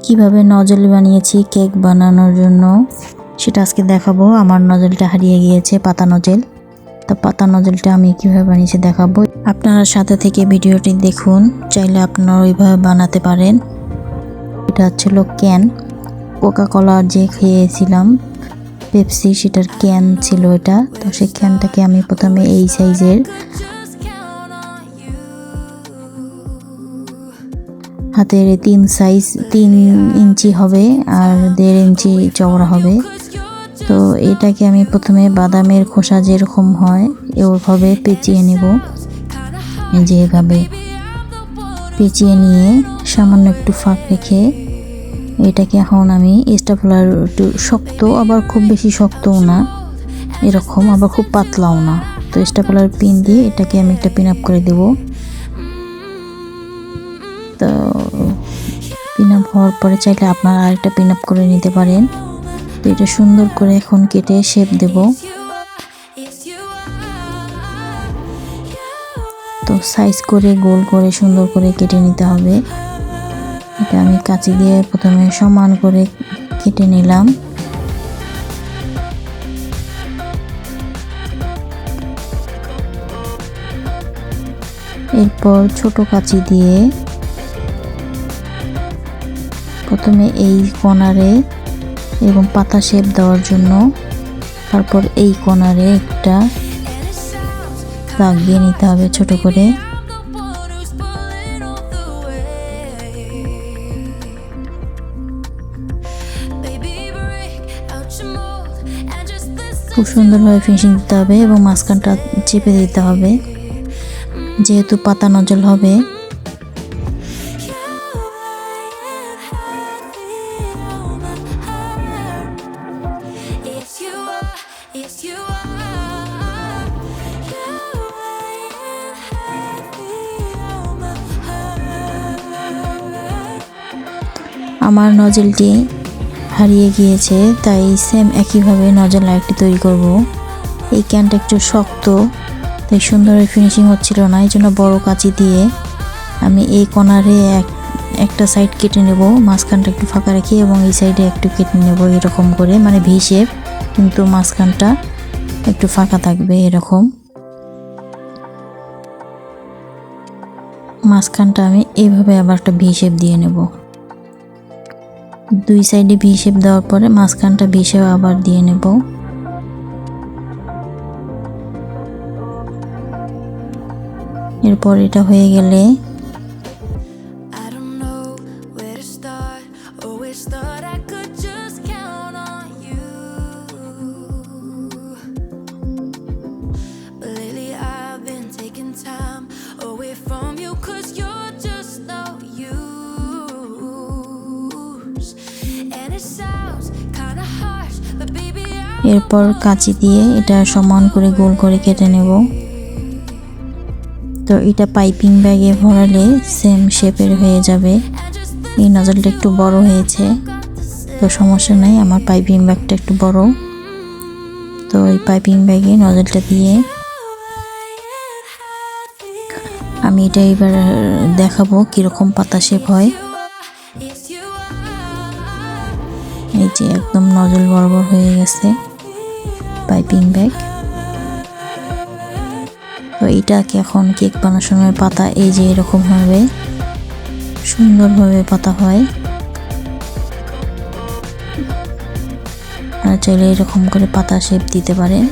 কিভাবে নজল বানিয়েছি কেক বানানোর জন্য সেটা আজকে দেখাবো। আমার নজলটা হারিয়ে গিয়েছে, পাতা নজল। তো পাতা নজলটা আমি কিভাবে বানিয়েছি দেখাবো। আপনারা সাথে থেকে ভিডিওটি দেখুন, চাইলে আপনারা ওইভাবে বানাতে পারেন। এটা হচ্ছিল ক্যান, কোকাকোলা যে খেয়েছিলাম পেপসি, সেটার ক্যান ছিল এটা। তো সেই ক্যানটাকে আমি প্রথমে এই সাইজের হাতের 3 ইঞ্চি হবে আর 1.5 ইঞ্চি চওড়া হবে। তো এটাকে আমি প্রথমে বাদামের খোসা যেরকম হয় ওইভাবে পেঁচিয়ে নেব। যেভাবে পেঁচিয়ে নিয়ে সামান্য একটু ফাঁক রেখে এটাকে এখন আমি স্টাপলার, একটু শক্ত আবার খুব বেশি শক্তও না, এরকম আবার খুব পাতলাও না। তো স্টাপলার পিন দিয়ে এটাকে আমি একটা পিন আপ করে দেব। তো পিন আপ হওয়ার পরে চাইলে আপনারা আরেকটা পিন আপ করে নিতে পারেন। তো এটা সুন্দর করে এখন কেটে শেপ দেব। তো সাইজ করে গোল করে সুন্দর করে কেটে নিতে হবে। এটা আমি কাঁচি দিয়ে প্রথমে সমান করে কেটে নিলাম। এরপর ছোট কাঁচি দিয়ে প্রথমে এই কর্নারে এবং পাতা শেপ দেওয়ার জন্য, তারপর এই কর্নারে একটা দাগ দিয়ে নিতে হবে ছোট করে। খুব সুন্দরভাবে ফিনিশিং দিতে হবে এবং মাঝখানটা চেপে দিতে হবে, যেহেতু পাতা নজল হবে। আমার নজলটি হারিয়ে গিয়েছে, তাই সেম একইভাবে নজল আরেকটি তৈরি করব। এই ক্যানটা একটু শক্ত, তাই সুন্দর ফিনিশিং হচ্ছিল না, এই জন্য বড় কাঁচি দিয়ে আমি এই কর্নারে একটা সাইড কেটে নেব, মাঝখানটা একটু ফাঁকা রেখে, এবং এই সাইডে একটু কেটে নেব এরকম করে, মানে ভি শেপ, কিন্তু মাঝখানটা একটু ফাঁকা থাকবে এরকম। মাঝখানটা আমি এইভাবে আবার একটা ভি শেপ দিয়ে নেব। 2 সাইডে ভি শেপ দেওয়ার পরে মাঝখানটা ভি শেপ আবার দিয়ে নেব। এরপর এটা হয়ে গেলে এরপর কাঁচি দিয়ে এটা সমান করে গোল করে কেটে নেব। তো এটা পাইপিং ব্যাগে ভরালে সেম শেপের হয়ে যাবে। এই নজলটা একটু বড় হয়েছে, তো সমস্যা নাই, আমার পাইপিং ব্যাগটা একটু বড়। তো এই পাইপিং ব্যাগে নজলটা দিয়ে আমি এটা এবার দেখাবো কিরকম পাতা শেপ হয়। এই যে একদম নজল বরাবর হয়ে গেছে পাইপিং ব্যাগ। তো এইটাকে এখন কেক বানানোর সময় পাতা এই যে এরকম ভাবে সুন্দরভাবে পাতা হয়। আর চাইলে এরকম করে পাতা শেপ দিতে পারেন।